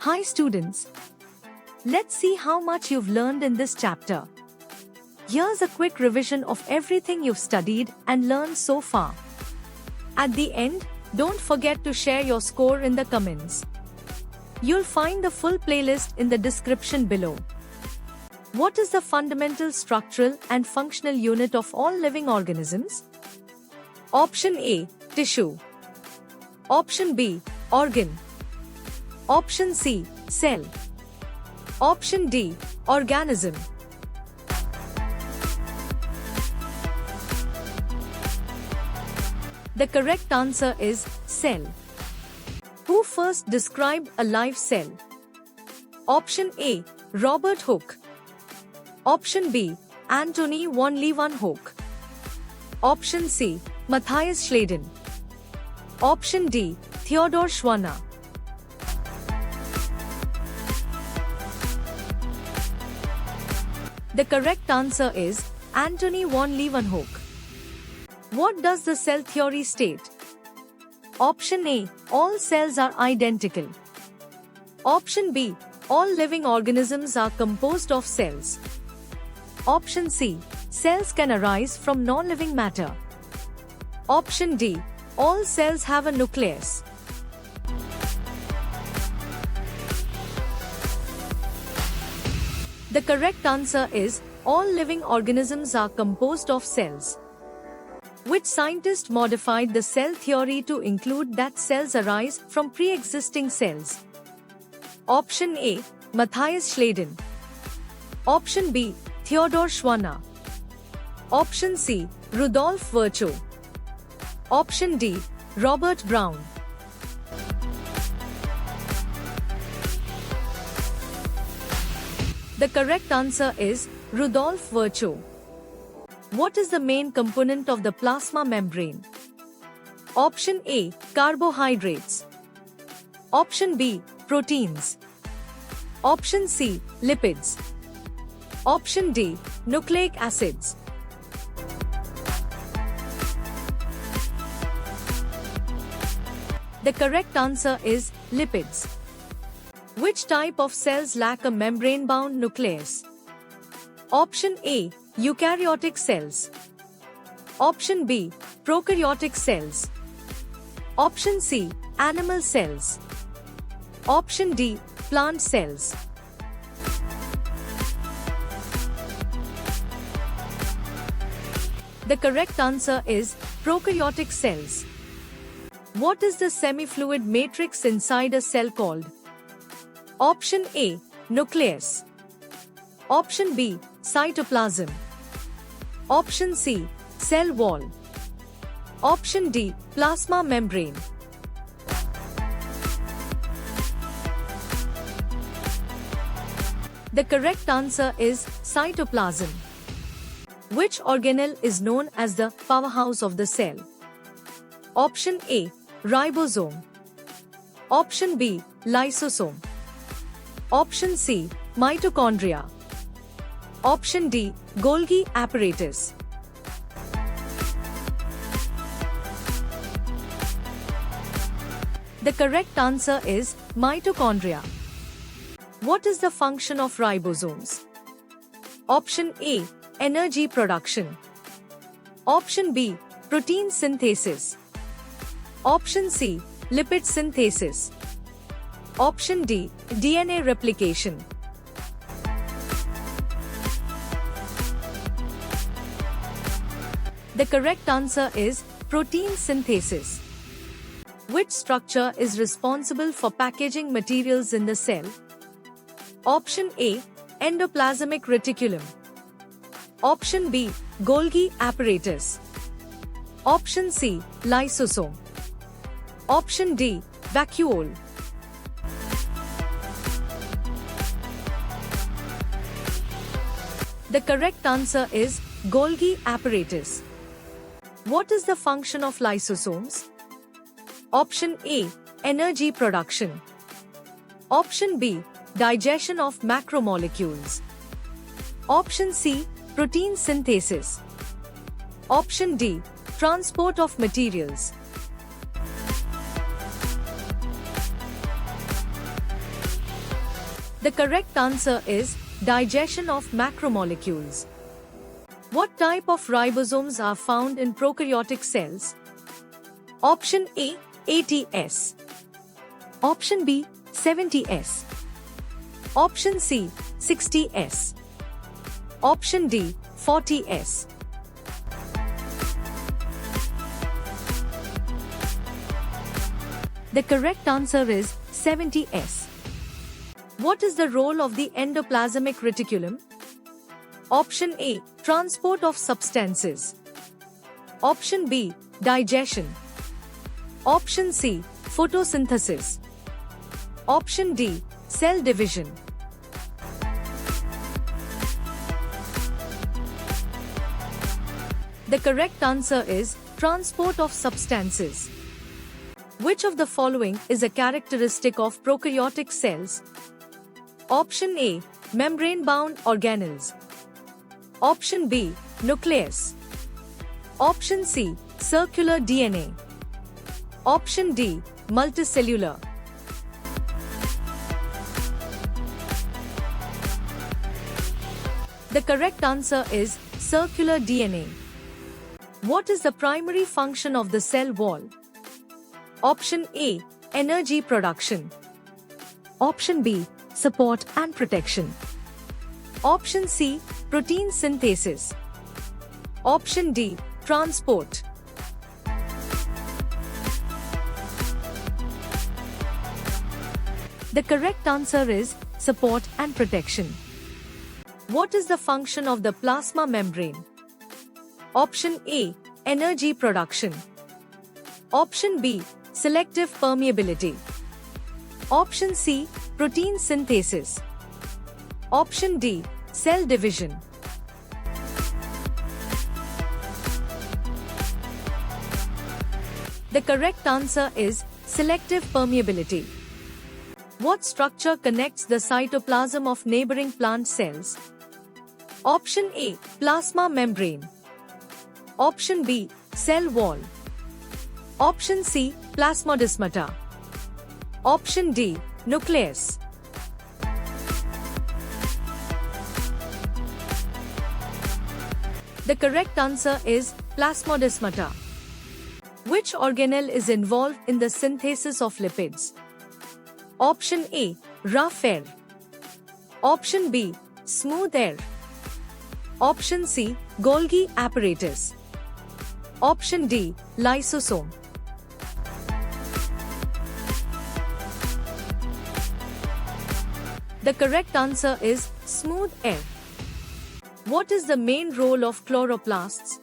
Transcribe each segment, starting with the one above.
Hi students. Let's see how much you've learned in this chapter. Here's a quick revision of everything you've studied and learned so far. At the end, don't forget to share your score in the comments. You'll find the full playlist in the description below. What is the fundamental structural and functional unit of all living organisms? Option A, tissue. Option B, organ. Option C, cell. Option D, organism. The correct answer is cell. Who first described a live cell? Option A, Robert Hooke. Option B, Antony von Leeuwenhoek. Option C, Matthias Schleiden. Option D, Theodor Schwanner. The correct answer is Antony von Leeuwenhoek. What does the cell theory state? Option A, all cells are identical. Option B, all living organisms are composed of cells. Option C, cells can arise from non-living matter. Option D, all cells have a nucleus. The correct answer is all living organisms are composed of cells. Which scientist modified the cell theory to include that cells arise from pre-existing cells? Option A, Matthias Schleiden. Option B, Theodor Schwanner. Option C, Rudolf Virchow. Option D, Robert Brown. The correct answer is Rudolf Virchow. What is the main component of the plasma membrane? Option A, carbohydrates. Option B, proteins. Option C, lipids. Option D, nucleic acids. The correct answer is lipids. Which type of cells lack a membrane-bound nucleus? Option A, eukaryotic cells. Option B, prokaryotic cells. Option C, animal cells. Option D, plant cells. The correct answer is prokaryotic cells. What is the semi-fluid matrix inside a cell called? Option A, nucleus. Option B, cytoplasm. Option C, cell wall. Option D, plasma membrane. The correct answer is cytoplasm. Which organelle is known as the powerhouse of the cell? Option A, ribosome. Option B, lysosome. Option C, mitochondria. Option D, Golgi apparatus. The correct answer is mitochondria. What is the function of ribosomes? Option A, energy production. Option B, protein synthesis. Option C, lipid synthesis. Option D, DNA replication. The correct answer is protein synthesis. Which structure is responsible for packaging materials in the cell? Option A, endoplasmic reticulum. Option B, Golgi apparatus. Option C, lysosome. Option D, vacuole. The correct answer is Golgi apparatus. What is the function of lysosomes? Option A, energy production. Option B, digestion of macromolecules. Option C, protein synthesis. Option D, transport of materials. The correct answer is digestion of macromolecules. What type of ribosomes are found in prokaryotic cells? Option A, 80S. Option B, 70S. Option C, 60S. Option D, 40S. The correct answer is 70S. What is the role of the endoplasmic reticulum? Option A, transport of substances. Option B, digestion. Option C, photosynthesis. Option D, cell division. The correct answer is transport of substances. Which of the following is a characteristic of prokaryotic cells? Option A, membrane-bound organelles. Option B, nucleus. Option C, circular DNA. Option D, multicellular. The correct answer is circular DNA. What is the primary function of the cell wall? Option A, energy production. Option B, support and protection. Option C, protein synthesis. Option D, transport. The correct answer is support and protection. What is the function of the plasma membrane? Option A, energy production. Option B, selective permeability. Option C, protein synthesis. Option D, cell division. The correct answer is selective permeability. What structure connects the cytoplasm of neighboring plant cells? Option A, plasma membrane. Option B, cell wall. Option C, plasmodesmata. Option D, nucleus. The correct answer is plasmodesmata. Which organelle is involved in the synthesis of lipids? Option A, rough air. Option B, smooth air. Option C, Golgi apparatus. Option D, lysosome. The correct answer is smooth air. What is the main role of chloroplasts?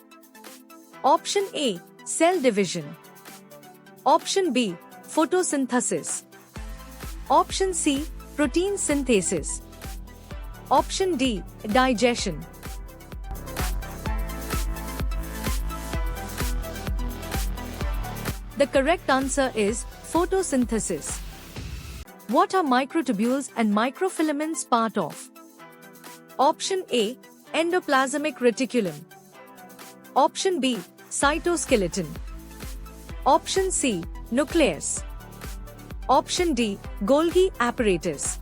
Option A, cell division. Option B, photosynthesis. Option C, protein synthesis. Option D, digestion. The correct answer is photosynthesis. What are microtubules and microfilaments part of? Option A, endoplasmic reticulum. Option B, cytoskeleton. Option C, nucleus. Option D, Golgi apparatus.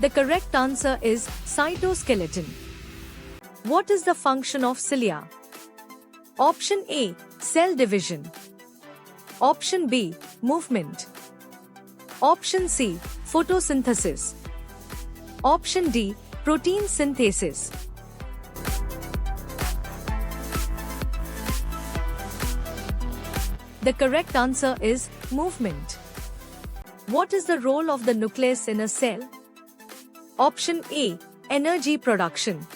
The correct answer is cytoskeleton. What is the function of cilia? Option A, cell division. Option B, movement. Option C, photosynthesis. Option D, protein synthesis. The correct answer is movement. What is the role of the nucleus in a cell? Option A, energy production.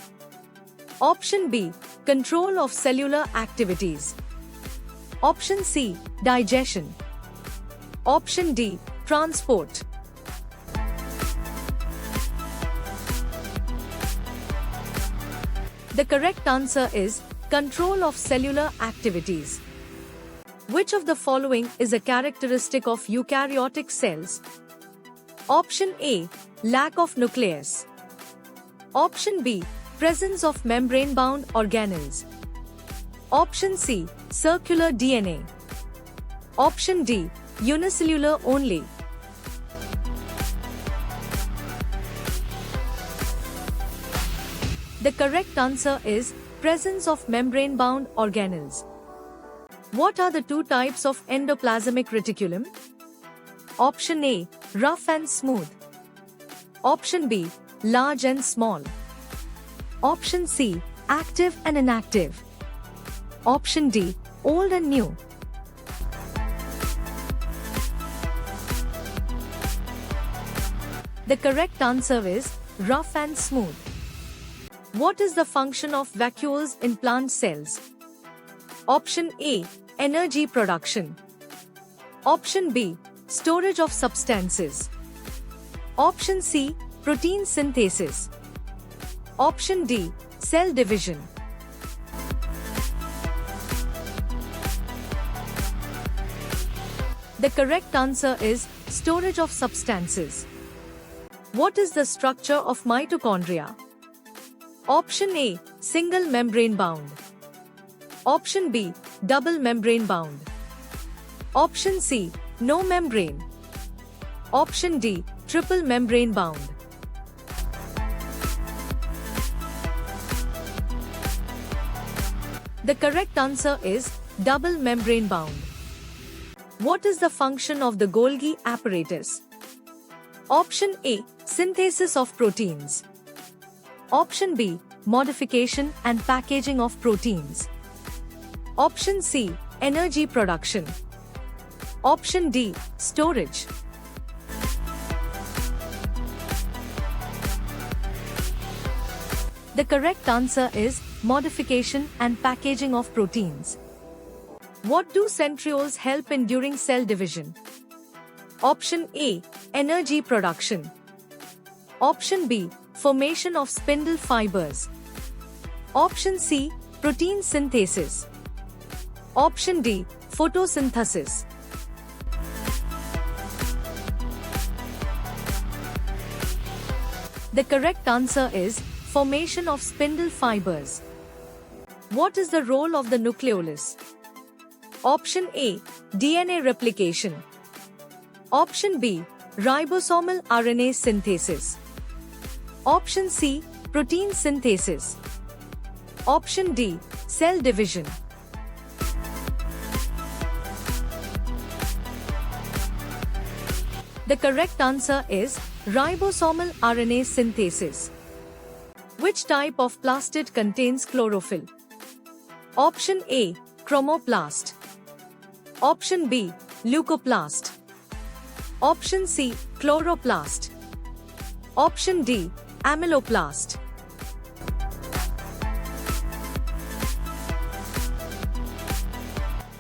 Option B, control of cellular activities. Option C, digestion. Option D, transport. The correct answer is control of cellular activities. Which of the following is a characteristic of eukaryotic cells? Option A, lack of nucleus. Option B, presence of membrane-bound organelles. Option C, circular DNA. Option D, unicellular only. The correct answer is presence of membrane-bound organelles. What are the two types of endoplasmic reticulum? Option A, rough and smooth. Option B, large and small. Option C, active and inactive. Option D, old and new. The correct answer is rough and smooth. What is the function of vacuoles in plant cells? Option A, energy production. Option B, storage of substances. Option C, protein synthesis. Option D, cell division. The correct answer is storage of substances. What is the structure of mitochondria? Option A, single membrane bound. Option B, double membrane bound. Option C, no membrane. Option D, triple membrane bound. The correct answer is double membrane bound. What is the function of the Golgi apparatus? Option A, synthesis of proteins. Option B, modification and packaging of proteins. Option C, energy production. Option D, storage. The correct answer is modification and packaging of proteins. What do centrioles help in during cell division? Option A, energy production. Option B, formation of spindle fibers. Option C, protein synthesis. Option D, photosynthesis. The correct answer is formation of spindle fibers. What is the role of the nucleolus? Option A, DNA replication. Option B, ribosomal RNA synthesis. Option C, protein synthesis. Option D, cell division. The correct answer is ribosomal RNA synthesis. Which type of plastid contains chlorophyll? Option A, chromoplast. Option B, leucoplast. Option C, chloroplast. Option D, amyloplast.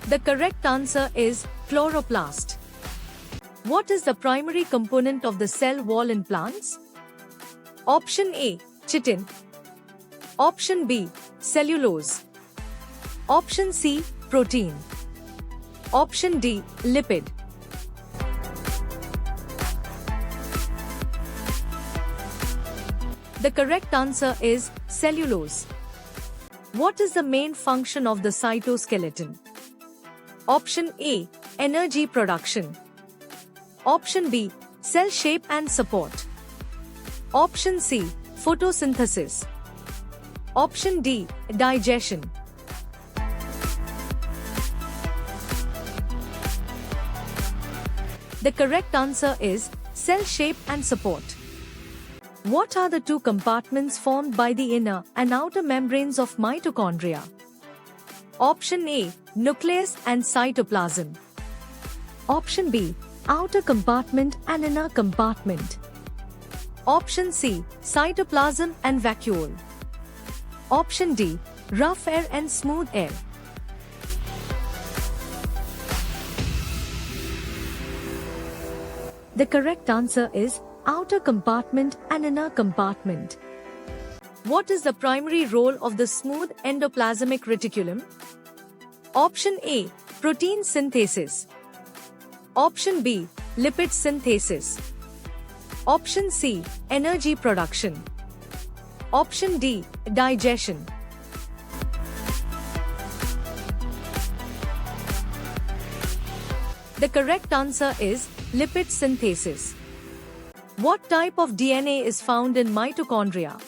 The correct answer is chloroplast. What is the primary component of the cell wall in plants? Option A, chitin. Option B, cellulose. Option C, protein. Option D, lipid. The correct answer is cellulose. What is the main function of the cytoskeleton? Option A, energy production. Option B, cell shape and support. Option C, photosynthesis. Option D, digestion. The correct answer is cell shape and support. What are the two compartments formed by the inner and outer membranes of mitochondria? Option A, nucleus and cytoplasm. Option B, outer compartment and inner compartment. Option C, cytoplasm and vacuole. Option D, rough air and smooth air. The correct answer is outer compartment and inner compartment. What is the primary role of the smooth endoplasmic reticulum? Option A, protein synthesis. Option B, lipid synthesis. Option C, energy production. Option D, digestion. The correct answer is lipid synthesis. What type of DNA is found in mitochondria?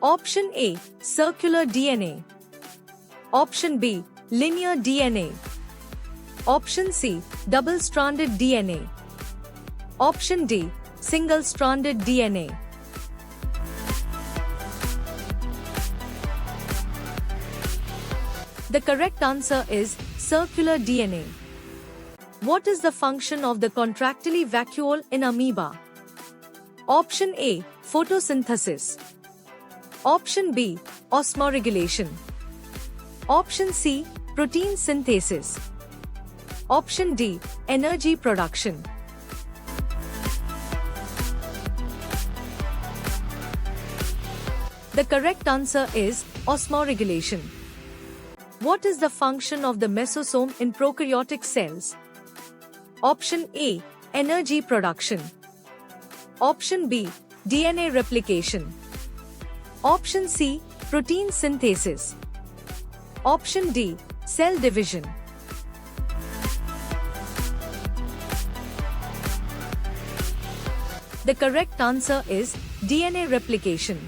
Option A, circular DNA. Option B, linear DNA. Option C, double-stranded DNA. Option D, single-stranded DNA. The correct answer is circular DNA. What is the function of the contractile vacuole in amoeba? Option A, photosynthesis. Option B, osmoregulation. Option C, protein synthesis. Option D, energy production. The correct answer is osmoregulation. What is the function of the mesosome in prokaryotic cells? Option A, energy production. Option B, DNA replication. Option C, protein synthesis. Option D, cell division. The correct answer is DNA replication.